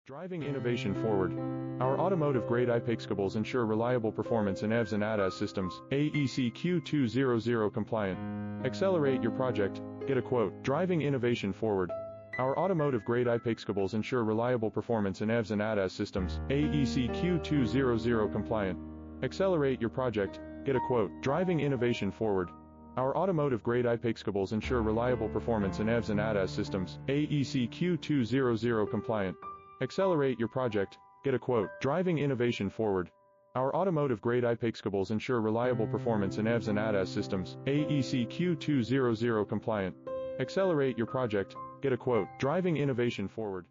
Driving innovation forward. Our automotive-grade IP68 ensure reliable performance in EVs and ADAS systems, AEC Q200 compliant. Accelerate your project, get a quote. Driving innovation forward. Our automotive-grade IP68 ensure reliable performance in EVs and ADAS systems, AEC Q200 compliant. Accelerate your project, get a quote. Driving innovation forward. Our automotive-grade IP68 ensure reliable performance in EVs and ADAS systems, AEC Q200 compliant. Accelerate your project, get a quote. Driving innovation forward. Our automotive-grade IP68 ensure reliable performance in EVs and ADAS systems, AEC Q200 compliant. Accelerate your project, get a quote. Driving innovation forward.